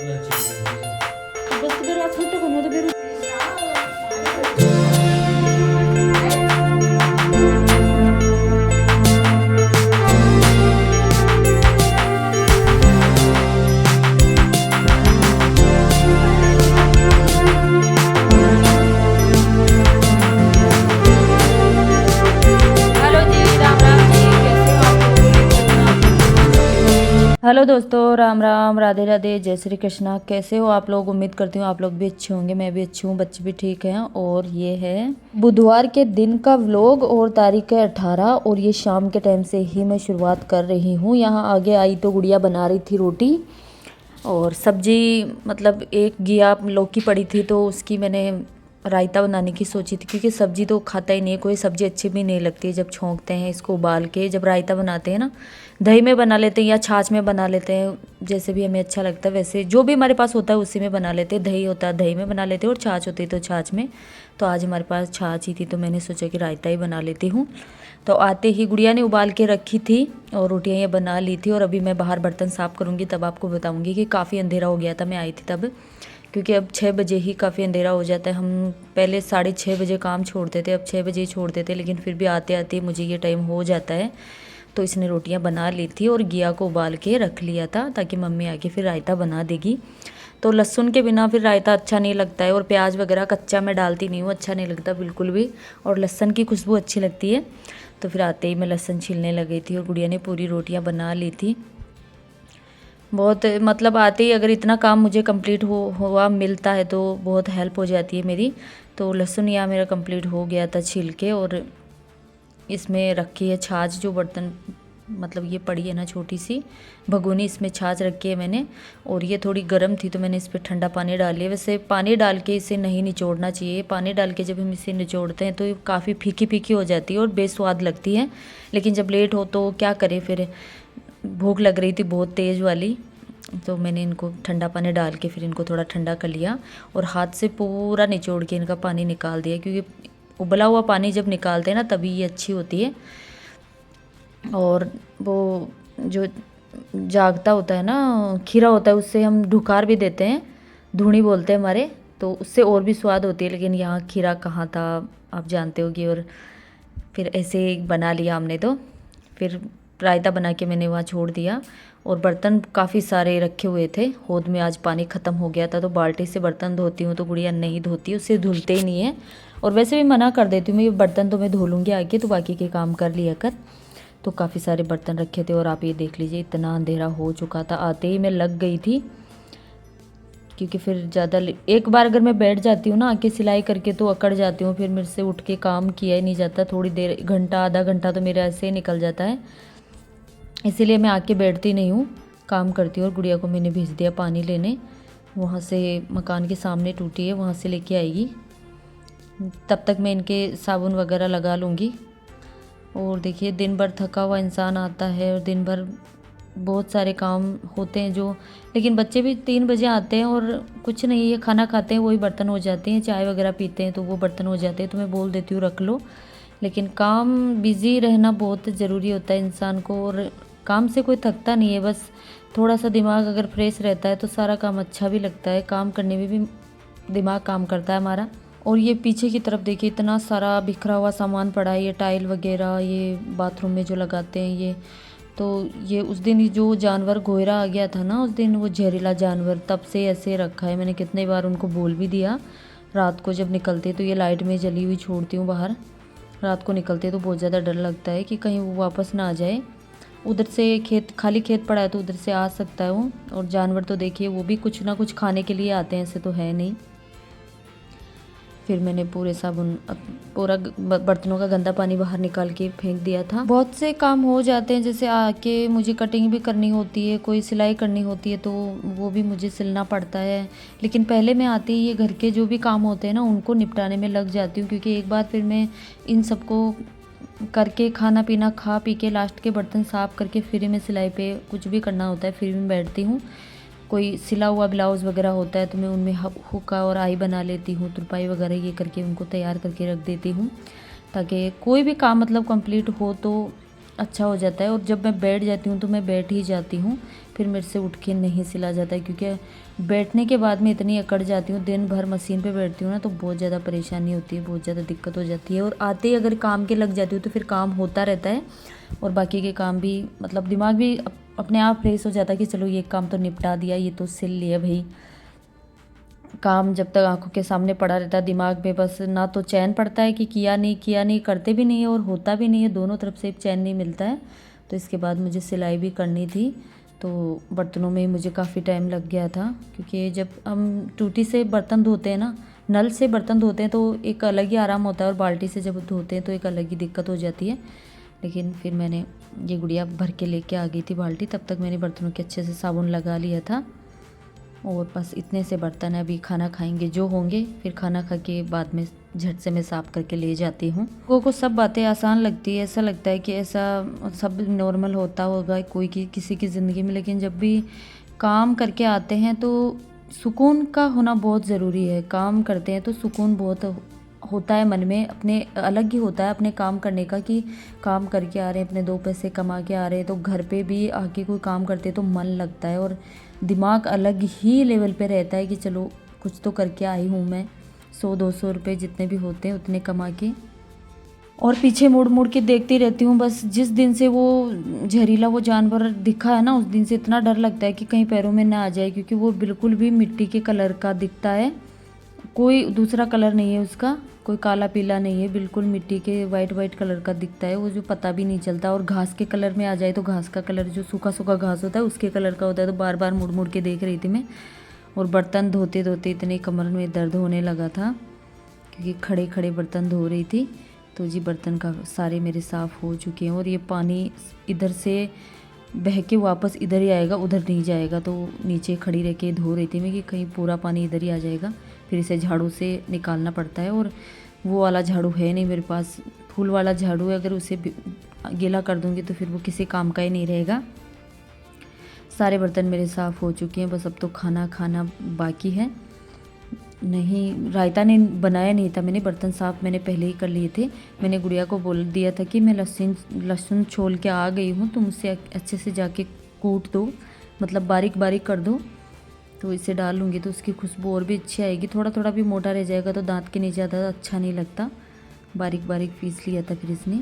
बस तो आज छोटे को तो फिर हेलो दोस्तों, राम राम, राधे राधे, जय श्री कृष्णा। कैसे हो आप लोग? उम्मीद करती हूँ आप लोग भी अच्छे होंगे। मैं भी अच्छी हूँ, बच्चे भी ठीक हैं। और ये है बुधवार के दिन का व्लॉग और तारीख है 18 और ये शाम के टाइम से ही मैं शुरुआत कर रही हूँ। यहाँ आगे आई तो गुड़िया बना रही थी रोटी और सब्जी, मतलब एक घिया लौकी पड़ी थी तो उसकी मैंने रायता बनाने की सोची थी, क्योंकि सब्जी तो खाता ही नहीं है कोई। सब्जी अच्छी भी नहीं लगती है जब छोंकते हैं इसको उबाल के। जब रायता बनाते हैं ना, दही में बना लेते हैं या छाछ में बना लेते हैं, जैसे भी हमें अच्छा लगता है वैसे जो भी हमारे पास होता है उसी में बना लेते हैं। दही होता है दही में बना लेते हैं और छाछ होती है तो छाछ में। तो आज हमारे पास छाछ ही थी तो मैंने सोचा कि रायता ही बना लेती हूँ। तो आते ही गुड़िया ने उबाल के रखी थी और रोटियाँ ये बना ली थी। और अभी मैं बाहर बर्तन साफ़ करूँगी, तब आपको बताऊँगी कि काफ़ी अंधेरा हो गया था, मैं आई थी तब। क्योंकि अब 6 बजे ही काफ़ी अंधेरा हो जाता है। हम पहले 6:30 बजे काम छोड़ते थे, अब 6 बजे ही छोड़ते थे, लेकिन फिर भी आते आते मुझे ये टाइम हो जाता है। तो इसने रोटियां बना ली थी और घिया को उबाल के रख लिया था ताकि मम्मी आके फिर रायता बना देगी। तो लहसुन के बिना फिर रायता अच्छा नहीं लगता है, और प्याज वगैरह कच्चा मैं डालती नहीं हूँ, अच्छा नहीं लगता बिल्कुल भी। और लहसुन की खुशबू अच्छी लगती है। तो फिर आते ही मैं लहसुन छीलने लगी थी और गुड़िया ने पूरी रोटियाँ बना ली थी। बहुत, मतलब आते ही अगर इतना काम मुझे कंप्लीट हुआ मिलता है तो बहुत हेल्प हो जाती है मेरी। तो लहसुन यहाँ मेरा कंप्लीट हो गया था छील के। और इसमें रखी है छाछ, जो बर्तन मतलब ये पड़ी है ना छोटी सी भगोनी, इसमें छाछ रखी है मैंने। और ये थोड़ी गर्म थी तो मैंने इस पर ठंडा पानी डाल लिया। वैसे पानी डाल के इसे नहीं निचोड़ना चाहिए। पानी डाल के जब हम इसे निचोड़ते हैं तो ये काफ़ी फीकी फीकी हो जाती है और बेस्वाद लगती है। लेकिन जब लेट हो तो क्या करें फिर, भूख लग रही थी बहुत तेज़ वाली, तो मैंने इनको ठंडा पानी डाल के फिर इनको थोड़ा ठंडा कर लिया और हाथ से पूरा निचोड़ के इनका पानी निकाल दिया। क्योंकि उबला हुआ पानी जब निकालते हैं ना तभी ये अच्छी होती है। और वो जो जागता होता है ना खीरा होता है, उससे हम ढुकार भी देते हैं, धूनी बोलते हैं हमारे, तो उससे और भी स्वाद होती है। लेकिन यहाँ खीरा कहाँ था आप जानते होगी। और फिर ऐसे बना लिया हमने। तो फिर रायता बना के मैंने वहाँ छोड़ दिया। और बर्तन काफ़ी सारे रखे हुए थे होद में, आज पानी ख़त्म हो गया था तो बाल्टी से बर्तन धोती हूँ तो गुड़िया नहीं धोती, उससे धुलते ही नहीं है। और वैसे भी मना कर देती हूँ मैं, ये बर्तन तो मैं धो लूँगी आके, तो बाकी के काम कर लिया कर। तो काफ़ी सारे बर्तन रखे थे। और आप ये देख लीजिए इतना अंधेरा हो चुका था, आते ही मैं लग गई थी। क्योंकि फिर ज़्यादा एक बार अगर मैं बैठ जाती हूँ ना आके सिलाई करके तो अकड़ जाती हूँ, फिर मेरे से उठ के काम किया ही नहीं जाता। थोड़ी देर, घंटा आधा घंटा तो मेरा ऐसे ही निकल जाता है। इसीलिए मैं आके बैठती नहीं हूँ, काम करती हूँ। और गुड़िया को मैंने भेज दिया पानी लेने, वहाँ से मकान के सामने टूटी है वहाँ से लेके आएगी। तब तक मैं इनके साबुन वगैरह लगा लूँगी। और देखिए दिन भर थका हुआ इंसान आता है और दिन भर बहुत सारे काम होते हैं जो, लेकिन बच्चे भी 3 बजे आते हैं और कुछ नहीं, ये खाना खाते हैं वही बर्तन हो जाते हैं, चाय वगैरह पीते हैं तो वो बर्तन हो जाते हैं। तो मैं बोल देती हूँ रख लो। लेकिन काम बिज़ी रहना बहुत ज़रूरी होता है इंसान को, और काम से कोई थकता नहीं है। बस थोड़ा सा दिमाग अगर फ्रेश रहता है तो सारा काम अच्छा भी लगता है, काम करने में भी दिमाग काम करता है हमारा। और ये पीछे की तरफ देखिए इतना सारा बिखरा हुआ सामान पड़ा है, ये टाइल वगैरह, ये बाथरूम में जो लगाते हैं ये। तो ये उस दिन जो जानवर गोयरा आ गया था ना उस दिन, वो जहरीला जानवर, तब से ऐसे रखा है। मैंने कितनी बार उनको बोल भी दिया। रात को जब निकलते तो ये लाइट में जली हुई छोड़ती हूँ बाहर। रात को निकलते तो बहुत ज़्यादा डर लगता है कि कहीं वो वापस ना आ जाए। उधर से खेत, खाली खेत पड़ा है तो उधर से आ सकता है वो। और जानवर तो देखिए वो भी कुछ ना कुछ खाने के लिए आते हैं, ऐसे तो है नहीं। फिर मैंने पूरे साबुन, पूरा बर्तनों का गंदा पानी बाहर निकाल के फेंक दिया था। बहुत से काम हो जाते हैं, जैसे आके मुझे कटिंग भी करनी होती है, कोई सिलाई करनी होती है तो वो भी मुझे सिलना पड़ता है। लेकिन पहले मैं आती ही ये घर के जो भी काम होते हैं ना उनको निपटाने में लग जाती हूँ, क्योंकि एक बार फिर मैं इन सबको करके खाना पीना खा पी के लास्ट के बर्तन साफ़ करके फिर मैं सिलाई पे कुछ भी करना होता है फिर मैं बैठती हूँ। कोई सिला हुआ ब्लाउज़ वगैरह होता है तो मैं उनमें हुक्का और आई बना लेती हूँ, तुरपाई वगैरह ये करके उनको तैयार करके रख देती हूँ, ताकि कोई भी काम मतलब कंप्लीट हो तो अच्छा हो जाता है। और जब मैं बैठ जाती हूँ तो मैं बैठ ही जाती हूँ, फिर मेरे से उठ के नहीं सिला जाता है, क्योंकि बैठने के बाद मैं इतनी अकड़ जाती हूँ, दिन भर मशीन पे बैठती हूँ ना, तो बहुत ज़्यादा परेशानी होती है, बहुत ज़्यादा दिक्कत हो जाती है। और आते ही अगर काम के लग जाती हूँ तो फिर काम होता रहता है, और बाकी के काम भी मतलब दिमाग भी अपने आप फ्रेश हो जाता है कि चलो ये काम तो निपटा दिया, ये तो सिल लिया भाई। काम जब तक आंखों के सामने पड़ा रहता है दिमाग में, बस ना तो चैन पड़ता है कि किया नहीं करते भी नहीं है और होता भी नहीं है, दोनों तरफ से चैन नहीं मिलता है। तो इसके बाद मुझे सिलाई भी करनी थी, तो बर्तनों में मुझे काफ़ी टाइम लग गया था, क्योंकि जब हम टूटी से बर्तन धोते हैं ना, नल से बर्तन धोते हैं तो एक अलग ही आराम होता है, और बाल्टी से जब धोते हैं तो एक अलग ही दिक्कत हो जाती है। लेकिन फिर मैंने ये गुड़िया भर के लेके आ गई थी बाल्टी, तब तक मैंने बर्तनों के अच्छे से साबुन लगा लिया था। और बस इतने से बर्तन है, अभी खाना खाएंगे जो होंगे, फिर खाना खा के बाद में झट से मैं साफ़ करके ले जाती हूँ। लोगों को सब बातें आसान लगती है, ऐसा लगता है कि ऐसा सब नॉर्मल होता होगा कोई की किसी की ज़िंदगी में, लेकिन जब भी काम करके आते हैं तो सुकून का होना बहुत ज़रूरी है। काम करते हैं तो सुकून बहुत होता है मन में, अपने अलग ही होता है अपने काम करने का, कि काम करके आ रहे हैं, अपने दो पैसे कमा के आ रहे हैं, तो घर पे भी आके कोई काम करते तो मन लगता है और दिमाग अलग ही लेवल पे रहता है कि चलो कुछ तो करके आई हूँ मैं, 100-200 रुपये जितने भी होते हैं उतने कमा के। और पीछे मुड़ मुड़ के देखती रहती हूँ बस। जिस दिन से वो जहरीला वो जानवर दिखा है ना, उस दिन से इतना डर लगता है कि कहीं पैरों में ना आ जाए, क्योंकि वो बिल्कुल भी मिट्टी के कलर का दिखता है, कोई दूसरा कलर नहीं है उसका, कोई काला पीला नहीं है, बिल्कुल मिट्टी के वाइट कलर का दिखता है वो, जो पता भी नहीं चलता। और घास के कलर में आ जाए तो घास का कलर जो सूखा सूखा घास होता है उसके कलर का होता है। तो बार बार मुड़ मुड़ के देख रही थी मैं, और बर्तन धोते धोते इतने कमर में दर्द होने लगा था, क्योंकि खड़े खड़े बर्तन धो रही थी। तो जी बर्तन का सारे मेरे साफ़ हो चुके हैं, और ये पानी इधर से बह के वापस इधर ही आएगा, उधर नहीं जाएगा। तो नीचे खड़ी रह के धो रही थी मैं कि कहीं पूरा पानी इधर ही आ जाएगा, फिर इसे झाड़ू से निकालना पड़ता है। और वो वाला झाड़ू है नहीं मेरे पास, फूल वाला झाड़ू है, अगर उसे गीला कर दूंगी तो फिर वो किसी काम का ही नहीं रहेगा। सारे बर्तन मेरे साफ़ हो चुके हैं, बस अब तो खाना खाना बाकी है। नहीं, रायता नहीं बनाया नहीं था मैंने, बर्तन साफ़ मैंने पहले ही कर लिए थे। मैंने गुड़िया को बोल दिया था कि मैं लहसुन छोल के आ गई हूँ, तुम उससे अच्छे से जाके कूट दो, मतलब बारीक बारीक कर दो, तो इसे डाल लूँगी तो उसकी खुशबू और भी अच्छी आएगी। थोड़ा थोड़ा भी मोटा रह जाएगा तो दांत के नीचे ज़्यादा अच्छा नहीं लगता। बारीक बारीक पीस लिया था फिर इसने।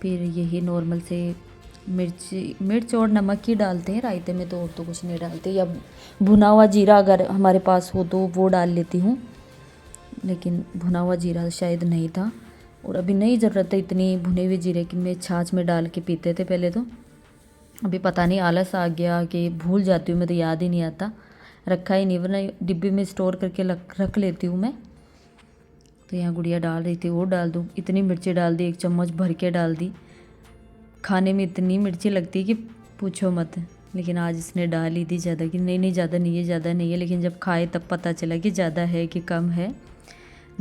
फिर यही नॉर्मल से मिर्च और नमक ही डालते हैं रायते में, तो और तो कुछ नहीं डालते। या भुना हुआ जीरा अगर हमारे पास हो तो वो डाल लेती हूँ, लेकिन भुना हुआ जीरा शायद नहीं था, और अभी नहीं ज़रूरत है इतनी भुने हुए जीरे की। मैं छाछ में डाल के पीते थे पहले, तो अभी पता नहीं आलस आ गया कि भूल जाती हूँ मैं, तो याद ही नहीं आता, रखा ही नहीं, वरना डिब्बे में स्टोर करके रख लेती हूँ मैं। तो यहाँ गुड़िया डाल रही थी, वो डाल दूँ, इतनी मिर्ची डाल दी, 1 चम्मच भर के डाल दी। खाने में इतनी मिर्ची लगती है कि पूछो मत, लेकिन आज इसने डाल ही दी ज़्यादा, कि नहीं ज़्यादा नहीं है, ज़्यादा नहीं है। लेकिन जब खाए तब पता चला कि ज़्यादा है कि कम है।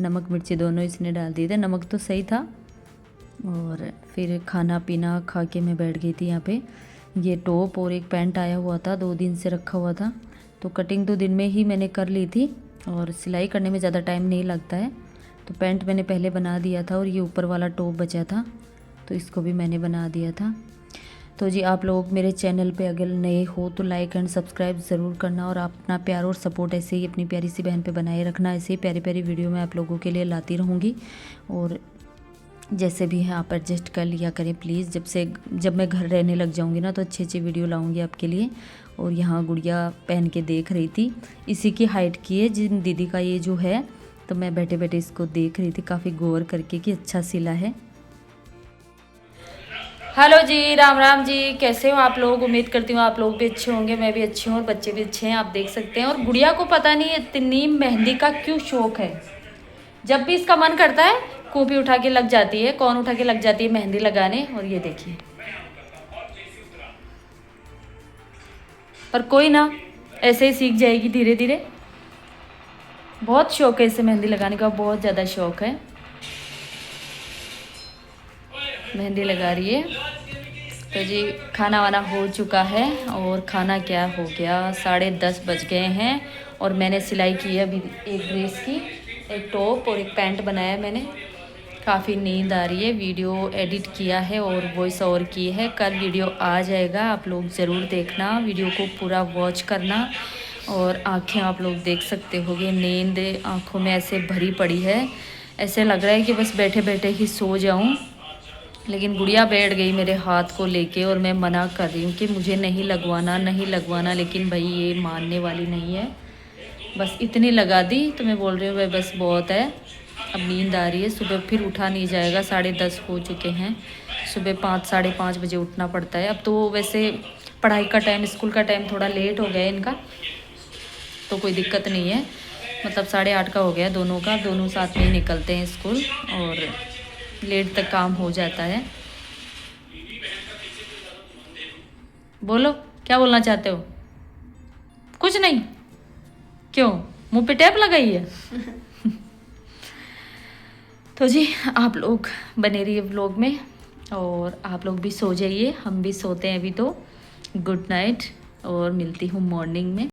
नमक मिर्ची दोनों इसने डाल दिए थे, नमक तो सही था। और फिर खाना पीना खा के मैं बैठ गई थी यहाँ पे। ये टॉप और एक पैंट आया हुआ था, 2 दिन से रखा हुआ था, तो कटिंग 2 दिन में ही मैंने कर ली थी, और सिलाई करने में ज़्यादा टाइम नहीं लगता है। तो पैंट मैंने पहले बना दिया था, और ये ऊपर वाला टॉप बचा था तो इसको भी मैंने बना दिया था। तो जी आप लोग मेरे चैनल पे अगर नए हो तो लाइक एंड सब्सक्राइब ज़रूर करना, और अपना प्यार और सपोर्ट ऐसे ही अपनी प्यारी सी बहन पे बनाए रखना। ऐसे ही प्यारी प्यारी वीडियो मैं आप लोगों के लिए लाती रहूँगी, और जैसे भी हैं आप एडजस्ट कर लिया करें प्लीज़। जब मैं घर रहने लग जाऊँगी ना तो अच्छी अच्छी वीडियो लाऊँगी आपके लिए। और यहाँ गुड़िया पहन के देख रही थी, इसी की हाइट की है जिन दीदी का ये जो है, तो मैं बैठे बैठे इसको देख रही थी काफ़ी गौर करके कि अच्छा सिला है। हेलो जी, राम राम जी, कैसे हो आप लोग? उम्मीद करती हूँ आप लोग भी अच्छे होंगे, मैं भी अच्छी हूँ, और बच्चे भी अच्छे हैं, आप देख सकते हैं। और गुड़िया को पता नहीं इतनी मेहंदी का क्यों शौक है, जब भी इसका मन करता है कॉपी उठा के लग जाती है, कौन उठा के लग जाती है मेहंदी लगाने। और ये देखिए, पर कोई ना, ऐसे ही सीख जाएगी धीरे धीरे। बहुत शौक है इसे मेहंदी लगाने का, बहुत ज़्यादा शौक है। मेहंदी लगा रही है। तो जी खाना वाना हो चुका है, और खाना क्या हो गया, 10:30 बज गए हैं। और मैंने सिलाई की है अभी एक ड्रेस की, एक टॉप और एक पैंट बनाया मैंने। काफ़ी नींद आ रही है। वीडियो एडिट किया है और वॉइस ओवर की है, कल वीडियो आ जाएगा, आप लोग ज़रूर देखना, वीडियो को पूरा वॉच करना। और आँखें आप लोग देख सकते होगे, नींद आँखों में ऐसे भरी पड़ी है, ऐसे लग रहा है कि बस बैठे बैठे ही सो जाऊँ। लेकिन गुड़िया बैठ गई मेरे हाथ को लेके और मैं मना कर रही हूँ कि मुझे नहीं लगवाना, नहीं लगवाना, लेकिन भाई ये मानने वाली नहीं है। बस इतनी लगा दी तो मैं बोल रही हूँ भाई बस बहुत है, अब नींद आ रही है, सुबह फिर उठा नहीं जाएगा, 10:30 हो चुके हैं, सुबह 5 साढ़े 5 बजे उठना पड़ता है। अब तो वैसे पढ़ाई का टाइम, स्कूल का टाइम थोड़ा लेट हो गया है इनका, तो कोई दिक्कत नहीं है, मतलब 8:30 का हो गया दोनों का, दोनों साथ में ही निकलते हैं स्कूल और लेट तक काम हो जाता है। बोलो क्या बोलना चाहते हो? कुछ नहीं, क्यों मुंह पे टैप लगाई है? तो जी आप लोग बने रहिए व्लॉग में और आप लोग भी सो जाइए, हम भी सोते हैं अभी तो। गुड नाइट और मिलती हूँ मॉर्निंग में।